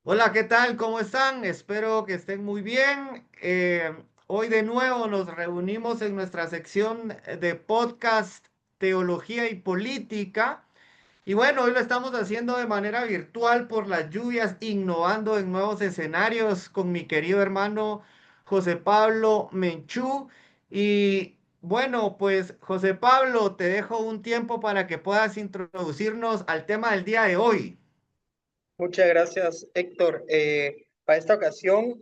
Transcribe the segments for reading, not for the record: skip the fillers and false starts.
Hola, ¿qué tal? ¿Cómo están? Espero que estén muy bien. Hoy de nuevo nos reunimos en nuestra sección de podcast Teología y Política. Y bueno, hoy lo estamos haciendo de manera virtual por las lluvias, innovando en nuevos escenarios con mi querido hermano José Pablo Menchú. Y bueno, pues José Pablo, te dejo un tiempo para que puedas introducirnos al tema del día de hoy. Muchas gracias, Héctor. Para esta ocasión,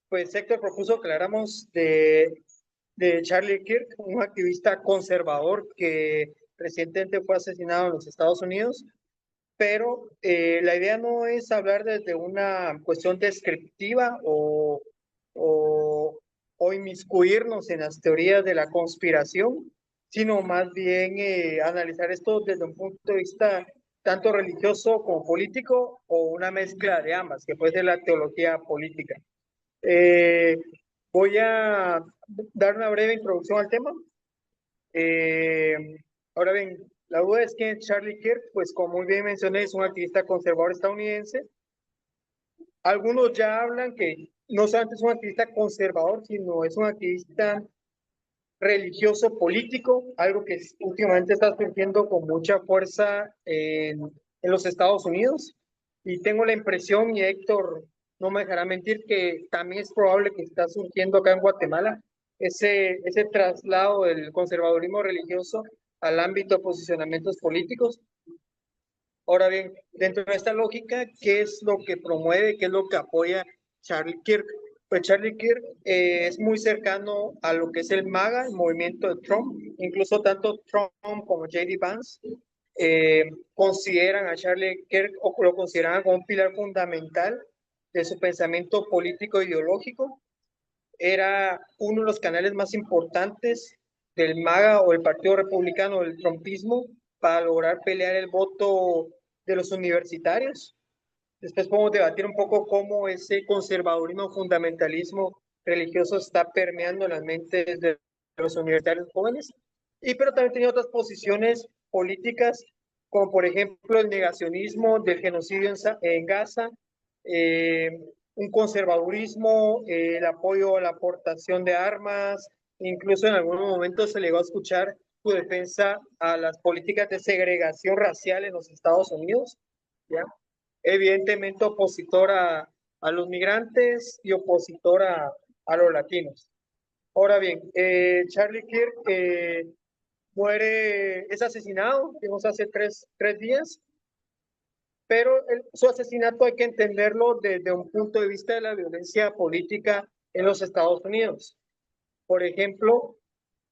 pues Héctor propuso que habláramos de Charlie Kirk, un activista conservador que recientemente fue asesinado en los Estados Unidos, pero la idea no es hablar desde una cuestión descriptiva o, o inmiscuirnos en las teorías de la conspiración, sino más bien analizar esto desde un punto de vista tanto religioso como político o una mezcla de ambas, que puede ser la teología política. Eh, Voy a dar una breve introducción al tema. Eh, Ahora bien, la duda es que Charlie Kirk, pues como muy bien mencioné, es un activista conservador estadounidense. Algunos ya hablan que no solamente es un activista conservador, sino es un activista religioso político, algo que últimamente está surgiendo con mucha fuerza en los Estados Unidos. Y tengo la impresión, y Héctor no me dejará mentir, que también es probable que está surgiendo acá en Guatemala ese traslado del conservadurismo religioso al ámbito de posicionamientos políticos. Ahora bien, dentro de esta lógica, ¿qué es lo que promueve, qué es lo que apoya Charlie Kirk? Pues Charlie Kirk es muy cercano a lo que es el MAGA, el movimiento de Trump. Incluso tanto Trump como J.D. Vance consideran a Charlie Kirk o lo consideran como un pilar fundamental de su pensamiento político e ideológico. Era uno de los canales más importantes del MAGA o el Partido Republicano, del trumpismo, para lograr pelear el voto de los universitarios. Después podemos debatir un poco cómo ese conservadurismo, fundamentalismo religioso está permeando las mentes de los universitarios jóvenes. Pero también tenía otras posiciones políticas, como por ejemplo el negacionismo del genocidio en Gaza, eh, un conservadurismo, el apoyo a la aportación de armas, incluso en algunos momentos se le va a escuchar su defensa a las políticas de segregación racial en los Estados Unidos, ¿ya? Evidentemente opositor a los migrantes y opositor a los latinos. Ahora bien, Charlie Kirk es asesinado, digamos, hace tres días, pero su asesinato hay que entenderlo desde un punto de vista de la violencia política en los Estados Unidos. Por ejemplo,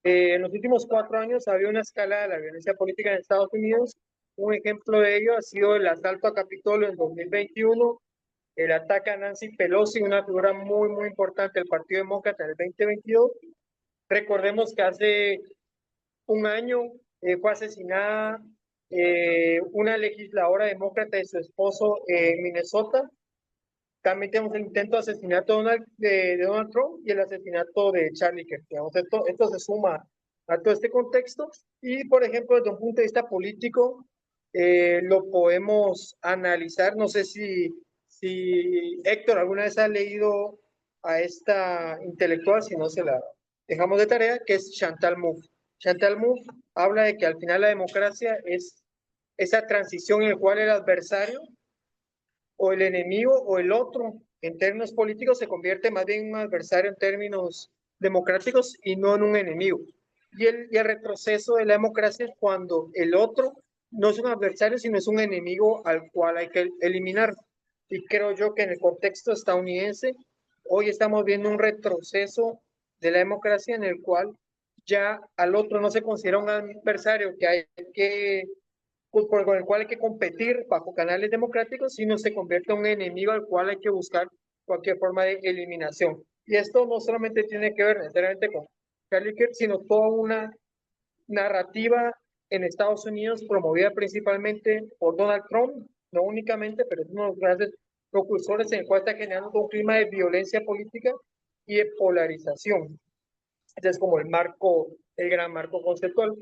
en los últimos 4 años había una escala de la violencia política en Estados Unidos. Un ejemplo de ello ha sido el asalto a Capitolio en 2021, el ataque a Nancy Pelosi, una figura muy importante del Partido Demócrata en el 2022. Recordemos que hace un año fue asesinada una legisladora demócrata y su esposo en Minnesota. También tenemos el intento de asesinato de Donald Trump y el asesinato de Charlie Kirk. Esto se suma a todo este contexto y, por ejemplo, desde un punto de vista político, lo podemos analizar. No sé si Héctor alguna vez ha leído a esta intelectual, si no se la dejamos de tarea, que es Chantal Mouffe. Chantal Mouffe habla de que al final la democracia es esa transición en la cual el adversario o el enemigo o el otro en términos políticos se convierte más bien en un adversario en términos democráticos y no en un enemigo. Y el retroceso de la democracia es cuando el otro no es un adversario, sino es un enemigo al cual hay que eliminar. Y creo yo que en el contexto estadounidense, hoy estamos viendo un retroceso de la democracia en el cual ya al otro no se considera un adversario que hay que con el cual hay que competir bajo canales democráticos, sino se convierte en un enemigo al cual hay que buscar cualquier forma de eliminación. Y esto no solamente tiene que ver necesariamente con Charlie Kirk, sino toda una narrativa en Estados Unidos promovida principalmente por Donald Trump, no únicamente, pero es uno de los grandes propulsores en el cual está generando un clima de violencia política y de polarización. Este es como el gran marco conceptual.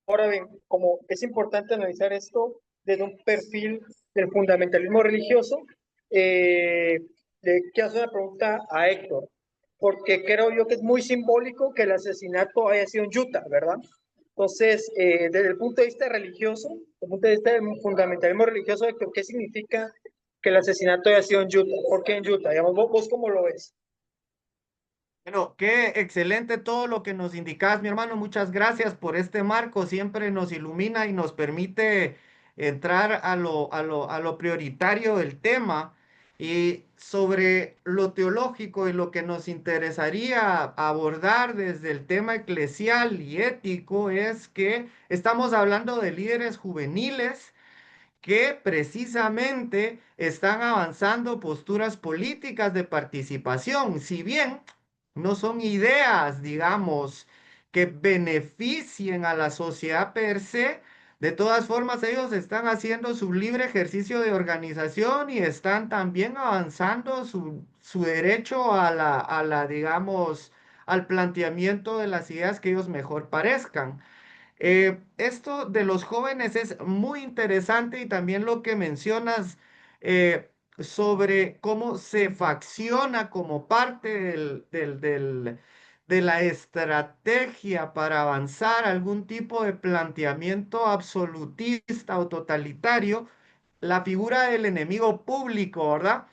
Ahora bien, como es importante analizar esto desde un perfil del fundamentalismo religioso, eh, le quiero hacer una pregunta a Héctor, porque creo yo que es muy simbólico que el asesinato haya sido en Utah, ¿verdad? Entonces, desde el punto de vista religioso, desde el punto de vista del fundamentalismo religioso, Héctor, ¿qué significa que el asesinato haya sido en Utah? ¿Por qué en Utah? Digamos, vos cómo lo ves. Bueno, qué excelente todo lo que nos indicas, mi hermano. Muchas gracias por este marco. Siempre nos ilumina y nos permite entrar a lo prioritario del tema. Y sobre lo teológico y lo que nos interesaría abordar desde el tema eclesial y ético es que estamos hablando de líderes juveniles que precisamente están avanzando posturas políticas de participación, si bien no son ideas, digamos, que beneficien a la sociedad per se. De todas formas, ellos están haciendo su libre ejercicio de organización y están también avanzando su derecho digamos, al planteamiento de las ideas que ellos mejor parezcan. Esto de los jóvenes es muy interesante y también lo que mencionas sobre cómo se facciona como parte de la estrategia para avanzar algún tipo de planteamiento absolutista o totalitario, la figura del enemigo público, ¿verdad?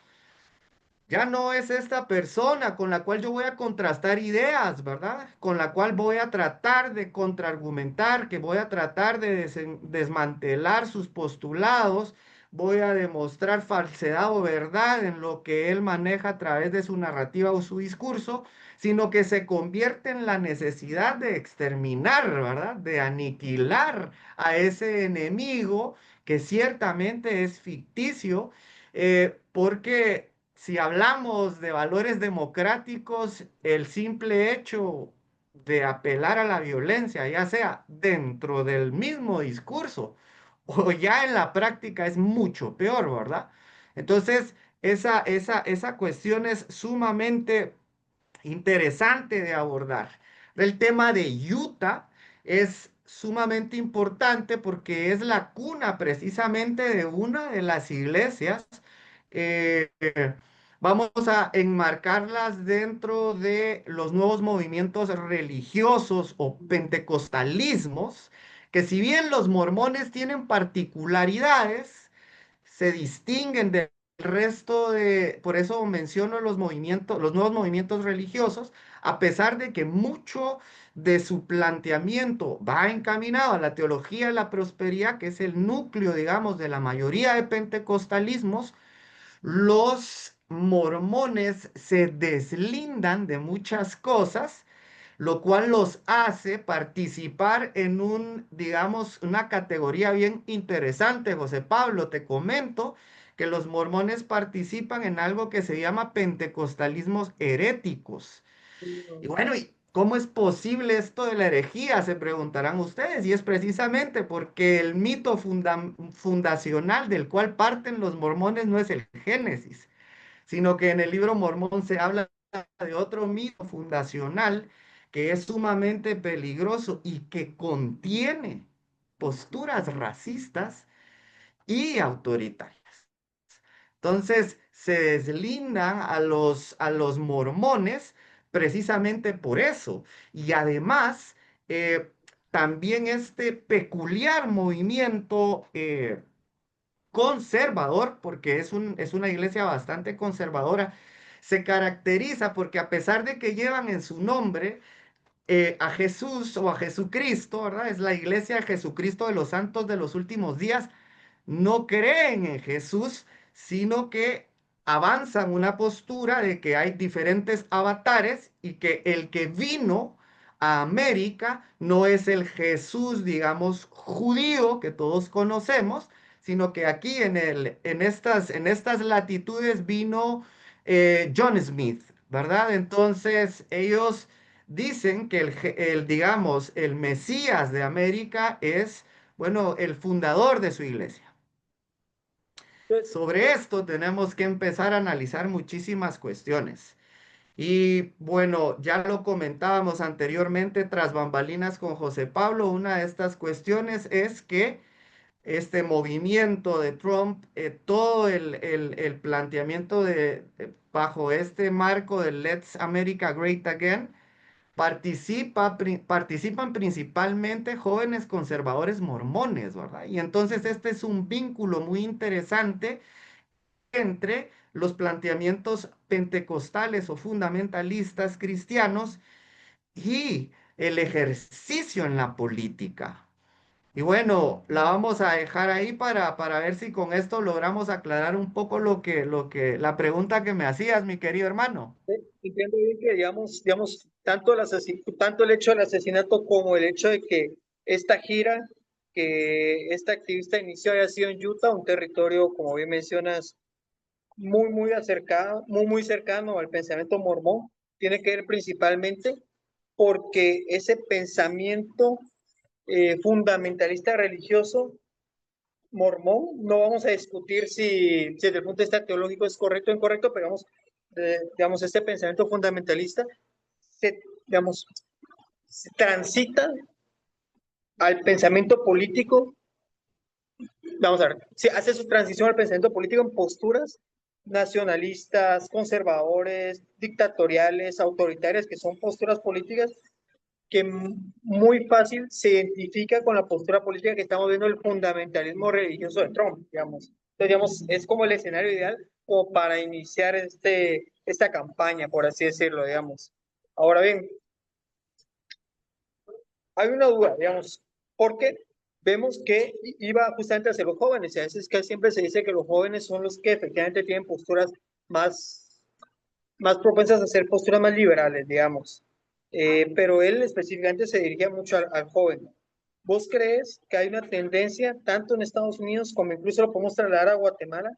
Ya no es esta persona con la cual yo voy a contrastar ideas, ¿verdad? Con la cual voy a tratar de contraargumentar, que voy a tratar de desmantelar sus postulados, voy a demostrar falsedad o verdad en lo que él maneja a través de su narrativa o su discurso, sino que se convierte en la necesidad de exterminar, ¿verdad? De aniquilar a ese enemigo que ciertamente es ficticio, porque si hablamos de valores democráticos, el simple hecho de apelar a la violencia, ya sea dentro del mismo discurso o ya en la práctica, es mucho peor, ¿verdad? Entonces, esa cuestión es sumamente interesante de abordar. El tema de Utah es sumamente importante porque es la cuna precisamente de una de las iglesias. eh, Vamos a enmarcarlas dentro de los nuevos movimientos religiosos o pentecostalismos, que si bien los mormones tienen particularidades, se distinguen del resto de, por eso menciono los movimientos, los nuevos movimientos religiosos, a pesar de que mucho de su planteamiento va encaminado a la teología de la prosperidad, que es el núcleo, digamos, de la mayoría de pentecostalismos. Los mormones se deslindan de muchas cosas, lo cual los hace participar en digamos, una categoría bien interesante. José Pablo, te comento que los mormones participan en algo que se llama pentecostalismos heréticos. Y bueno, ¿y cómo es posible esto de la herejía? Se preguntarán ustedes. Y es precisamente porque el mito fundacional del cual parten los mormones no es el Génesis, sino que en el libro Mormón se habla de otro mito fundacional que es sumamente peligroso y que contiene posturas racistas y autoritarias. Entonces se deslindan a los mormones precisamente por eso. Y además, eh, también este peculiar movimiento conservador, porque es una iglesia bastante conservadora, se caracteriza porque a pesar de que llevan en su nombre a Jesús o a Jesucristo, ¿verdad? Es la iglesia de Jesucristo de los santos de los últimos días, no creen en Jesús, sino que avanzan una postura de que hay diferentes avatares y que el que vino a América no es el Jesús, digamos, judío que todos conocemos, sino que aquí en estas latitudes vino John Smith, ¿verdad? Entonces ellos dicen que digamos, el Mesías de América es, bueno, el fundador de su iglesia. Entonces, Sobre esto tenemos que empezar a analizar muchísimas cuestiones. Y bueno, ya lo comentábamos anteriormente tras bambalinas con José Pablo, una de estas cuestiones es que este movimiento de Trump, todo el planteamiento bajo este marco de Let's America Great Again, participan principalmente jóvenes conservadores mormones, ¿verdad? Y entonces este es un vínculo muy interesante entre los planteamientos pentecostales o fundamentalistas cristianos y el ejercicio en la política. Y bueno, la vamos a dejar ahí para ver si con esto logramos aclarar un poco la pregunta que me hacías, mi querido hermano. Entiendo bien que, digamos, tanto el hecho del asesinato como el hecho de que esta gira, que esta activista inició haya sido en Utah, un territorio, como bien mencionas, muy cercano al pensamiento mormón, tiene que ver principalmente porque ese pensamiento fundamentalista religioso mormón, no vamos a discutir si desde el punto de vista teológico es correcto o incorrecto, pero digamos, este pensamiento fundamentalista se, digamos, se transita al pensamiento político, vamos a ver, se hace su transición al pensamiento político en posturas nacionalistas, conservadores, dictatoriales, autoritarias, que son posturas políticas que muy fácil se identifica con la postura política que estamos viendo el fundamentalismo religioso de Trump, digamos. Entonces, digamos, es como el escenario ideal o para iniciar esta campaña, por así decirlo, digamos. Ahora bien, hay una duda, digamos, porque vemos que iba justamente hacia los jóvenes, y a veces que siempre se dice que los jóvenes son los que efectivamente tienen posturas más, más propensas a ser posturas más liberales, digamos. Pero él específicamente se dirigía mucho al joven. ¿Vos crees que hay una tendencia, tanto en Estados Unidos como incluso lo podemos trasladar a Guatemala,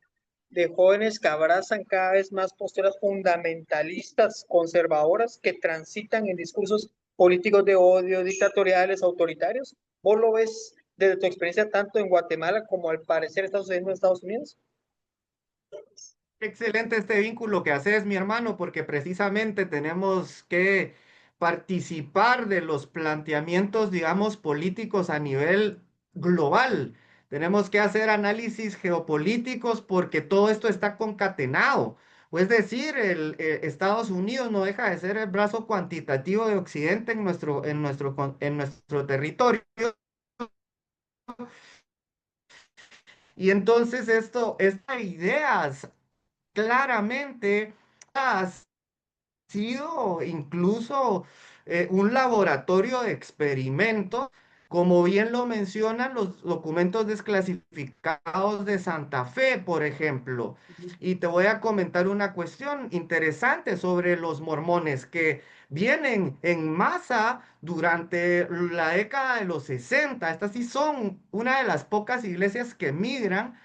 de jóvenes que abrazan cada vez más posturas fundamentalistas, conservadoras, que transitan en discursos políticos de odio, dictatoriales, autoritarios? ¿Vos lo ves desde tu experiencia tanto en Guatemala como al parecer está sucediendo en Estados Unidos? Excelente este vínculo que haces, mi hermano, porque precisamente tenemos que participar de los planteamientos, digamos, políticos a nivel global. Tenemos que hacer análisis geopolíticos porque todo esto está concatenado. O es decir, Estados Unidos no deja de ser el brazo cuantitativo de Occidente en nuestro territorio. Y entonces estas ideas claramente ha sido incluso un laboratorio de experimento, como bien lo mencionan los documentos desclasificados de Santa Fe, por ejemplo. Y te voy a comentar una cuestión interesante sobre los mormones que vienen en masa durante la década de los 60. Estas sí son una de las pocas iglesias que migran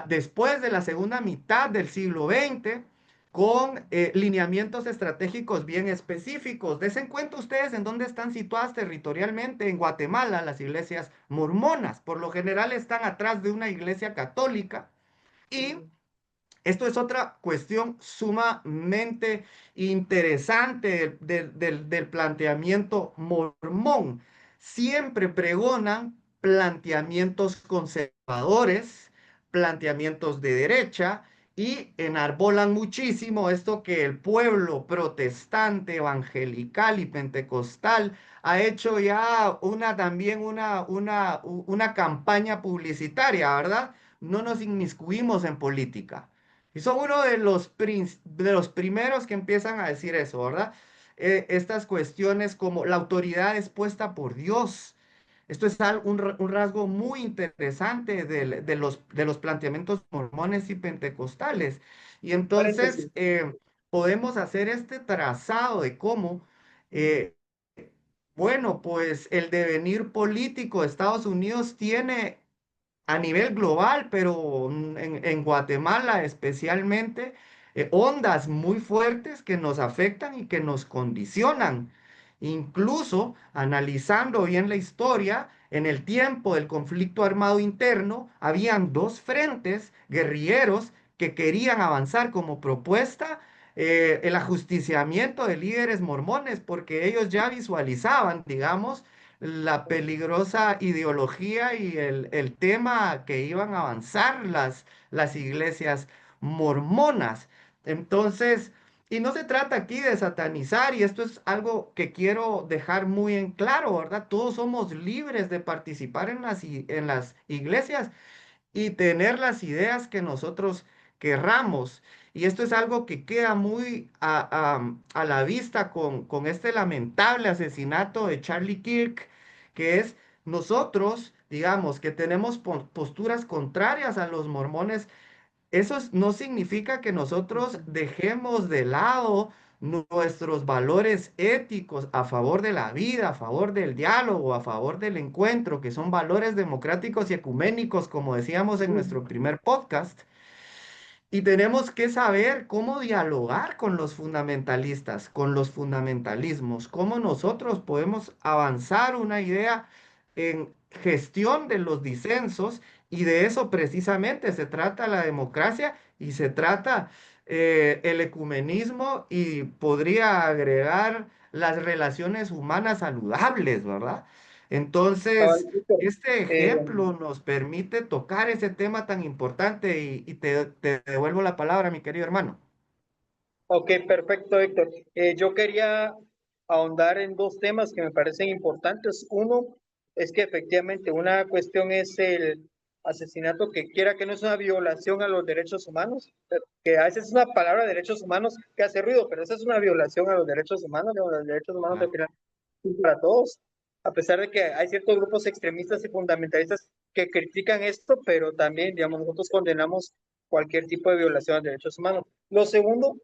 después de la segunda mitad del siglo XX con lineamientos estratégicos bien específicos. Desen cuenta ustedes en dónde están situadas territorialmente. En Guatemala, las iglesias mormonas, por lo general están atrás de una iglesia católica y esto es otra cuestión sumamente interesante del planteamiento mormón. Siempre pregonan planteamientos conservadores, planteamientos de derecha y enarbolan muchísimo esto que el pueblo protestante, evangelical y pentecostal ha hecho ya también una campaña publicitaria, ¿verdad? No nos inmiscuimos en política. Y son uno de los primeros que empiezan a decir eso, ¿verdad? Estas cuestiones como la autoridad es puesta por Dios. Esto es un rasgo muy interesante de los planteamientos mormones y pentecostales. Y entonces Paréntesis. podemos hacer este trazado de cómo, eh, bueno, pues el devenir político de Estados Unidos tiene a nivel global, pero en Guatemala especialmente, ondas muy fuertes que nos afectan y que nos condicionan. Incluso analizando bien la historia, en el tiempo del conflicto armado interno, habían dos frentes guerrilleros que querían avanzar como propuesta el ajusticiamiento de líderes mormones, porque ellos ya visualizaban, digamos, la peligrosa ideología y el tema que iban a avanzar las iglesias mormonas. Entonces, y no se trata aquí de satanizar, y esto es algo que quiero dejar muy en claro, ¿verdad? Todos somos libres de participar en en las iglesias y tener las ideas que nosotros querramos. Y esto es algo que queda muy a la vista con este lamentable asesinato de Charlie Kirk, que es nosotros, digamos, que tenemos posturas contrarias a los mormones, no significa que nosotros dejemos de lado nuestros valores éticos a favor de la vida, a favor del diálogo, a favor del encuentro, que son valores democráticos y ecuménicos, como decíamos en nuestro primer podcast. Y tenemos que saber cómo dialogar con los fundamentalistas, con los fundamentalismos, cómo nosotros podemos avanzar una idea en gestión de los disensos, y de eso precisamente se trata la democracia y se trata el ecumenismo, y podría agregar las relaciones humanas saludables, ¿verdad? Entonces, Cabalito, este eh, ejemplo nos permite tocar ese tema tan importante, y te devuelvo la palabra, mi querido hermano. ok, perfecto, Héctor. Yo quería ahondar en dos temas que me parecen importantes. Uno es que efectivamente una cuestión es el asesinato, que quiera que no es una violación a los derechos humanos, que a veces es una palabra derechos humanos que hace ruido, pero esa es una violación a los derechos humanos, digamos, los derechos humanos al Claro. final son para todos, a pesar de que hay ciertos grupos extremistas y fundamentalistas que critican esto, pero también, digamos, nosotros condenamos cualquier tipo de violación a derechos humanos. Lo segundo,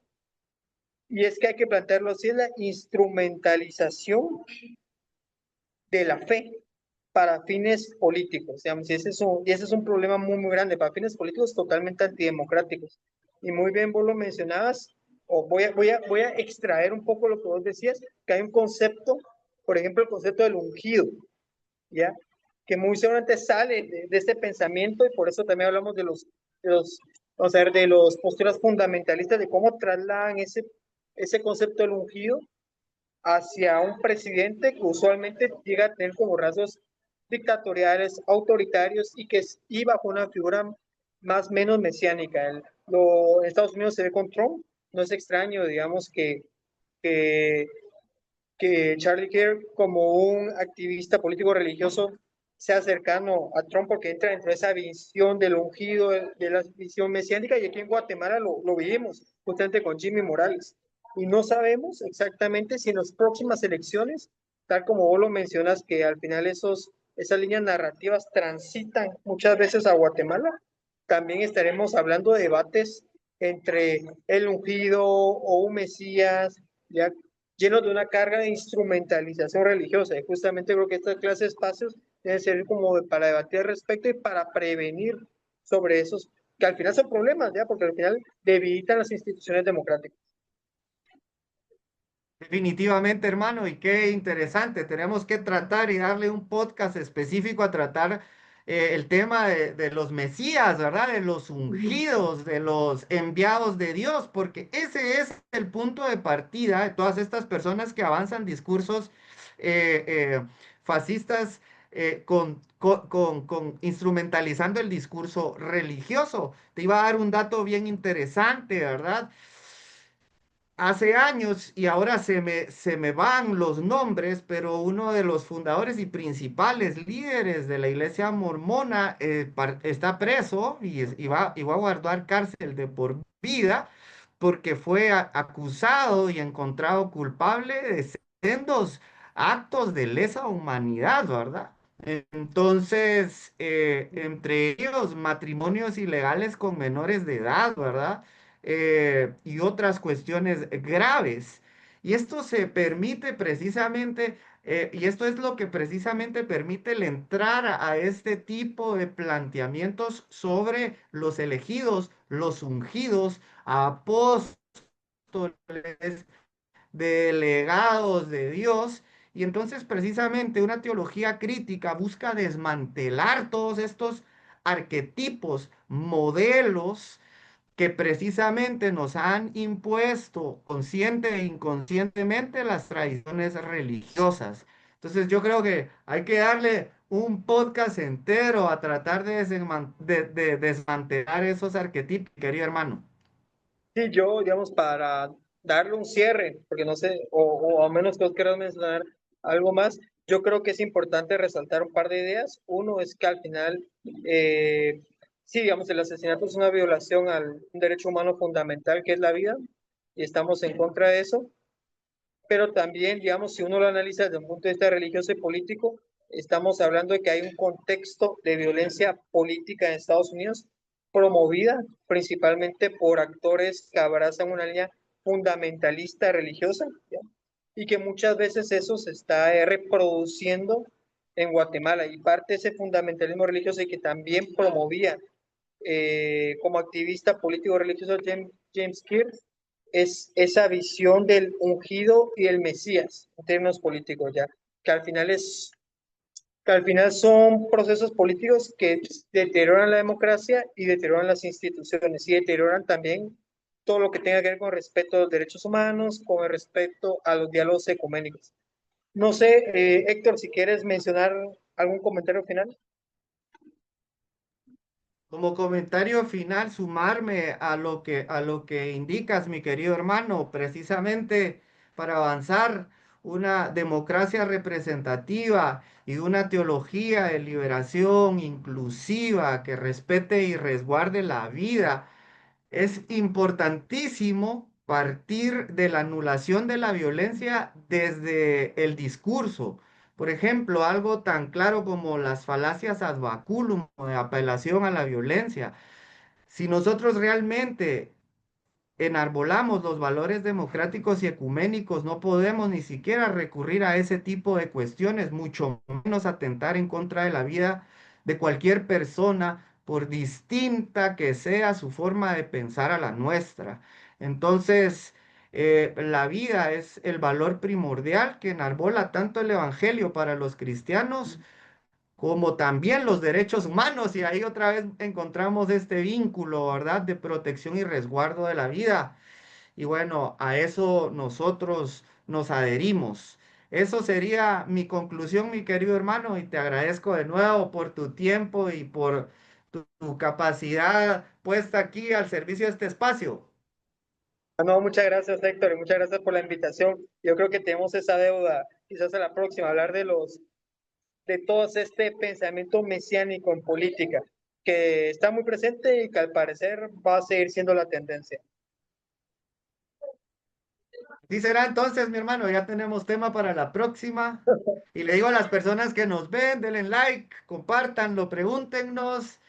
y es que hay que plantearlo así, es la instrumentalización de la fe para fines políticos, digamos, y ese es un problema muy, muy grande, para fines políticos totalmente antidemocráticos. Y muy bien vos lo mencionabas, o voy a extraer un poco lo que vos decías, que hay un concepto, por ejemplo, el concepto del ungido, ¿ya? Que muy seguramente sale de este pensamiento, y por eso también hablamos de los, vamos a ver, de los posturas fundamentalistas, de cómo trasladan ese concepto del ungido hacia un presidente que usualmente llega a tener como rasgos dictatoriales, autoritarios, y bajo una figura más o menos mesiánica. En Estados Unidos se ve con Trump, no es extraño, digamos, que, que Charlie Kirk, como un activista político religioso, sea cercano a Trump, porque entra dentro de esa visión del ungido, de la visión mesiánica, y aquí en Guatemala lo vivimos justamente con Jimmy Morales. Y no sabemos exactamente si en las próximas elecciones, tal como vos lo mencionas, que al final esas líneas narrativas transitan muchas veces a Guatemala, también estaremos hablando de debates entre el ungido o un Mesías, ya llenos de una carga de instrumentalización religiosa. Y justamente creo que esta clase de espacios deben ser como para debatir al respecto y para prevenir sobre esos, que al final son problemas, ¿ya? Porque al final debilitan las instituciones democráticas. Definitivamente, hermano, y qué interesante. Tenemos que tratar y darle un podcast específico a tratar el tema de los Mesías, ¿verdad? De los ungidos, de los enviados de Dios, porque ese es el punto de partida de todas estas personas que avanzan discursos fascistas, instrumentalizando el discurso religioso. Te iba a dar un dato bien interesante, ¿verdad? Hace años, y ahora se me van los nombres, pero uno de los fundadores y principales líderes de la iglesia mormona está preso, y va a guardar cárcel de por vida, porque fue acusado y encontrado culpable de sendos actos de lesa humanidad, ¿verdad? Entonces, entre ellos matrimonios ilegales con menores de edad, ¿verdad? Y otras cuestiones graves. Y esto se permite precisamente, y esto es lo que precisamente permite el entrar a este tipo de planteamientos sobre los elegidos, los ungidos, apóstoles, delegados de Dios. Y entonces precisamente una teología crítica busca desmantelar todos estos arquetipos, modelos que precisamente nos han impuesto consciente e inconscientemente las tradiciones religiosas. Entonces yo creo que hay que darle un podcast entero a tratar de, de desmantelar esos arquetipos, querido hermano. Sí, yo, digamos, para darle un cierre, porque no sé, o a menos que vos quieras mencionar algo más, yo creo que es importante resaltar un par de ideas. Uno es que al final, sí, digamos, el asesinato es una violación al un derecho humano fundamental que es la vida, y estamos en contra de eso, pero también, digamos, si uno lo analiza desde un punto de vista religioso y político, estamos hablando de que hay un contexto de violencia política en Estados Unidos promovida principalmente por actores que abrazan una línea fundamentalista religiosa, ¿ya? Y que muchas veces eso se está reproduciendo en Guatemala. Y parte de ese fundamentalismo religioso y que también promovía como activista político religioso James Kirk es esa visión del ungido y el Mesías en términos políticos ya, que al final que al final son procesos políticos que deterioran la democracia y deterioran las instituciones y deterioran también todo lo que tenga que ver con respeto a los derechos humanos, con el respeto a los diálogos ecuménicos. No sé, Héctor, si quieres mencionar algún comentario final. Como comentario final, sumarme a lo que indicas, mi querido hermano, precisamente para avanzar una democracia representativa y una teología de liberación inclusiva que respete y resguarde la vida. Es importantísimo partir de la anulación de la violencia desde el discurso. Por ejemplo, algo tan claro como las falacias ad baculum o de apelación a la violencia. Si nosotros realmente enarbolamos los valores democráticos y ecuménicos, no podemos ni siquiera recurrir a ese tipo de cuestiones, mucho menos atentar en contra de la vida de cualquier persona, por distinta que sea su forma de pensar a la nuestra. Entonces, la vida es el valor primordial que enarbola tanto el Evangelio para los cristianos como también los derechos humanos. Y ahí otra vez encontramos este vínculo, ¿verdad?, de protección y resguardo de la vida. Y bueno, a eso nosotros nos adherimos. Eso sería mi conclusión, mi querido hermano, y te agradezco de nuevo por tu tiempo y por tu capacidad puesta aquí al servicio de este espacio. No, muchas gracias, Héctor, y muchas gracias por la invitación. Yo creo que tenemos esa deuda, quizás a la próxima, hablar de todo este pensamiento mesiánico en política, que está muy presente y que al parecer va a seguir siendo la tendencia. Así será entonces, mi hermano, ya tenemos tema para la próxima. Y le digo a las personas que nos ven, denle like, compártanlo, pregúntenos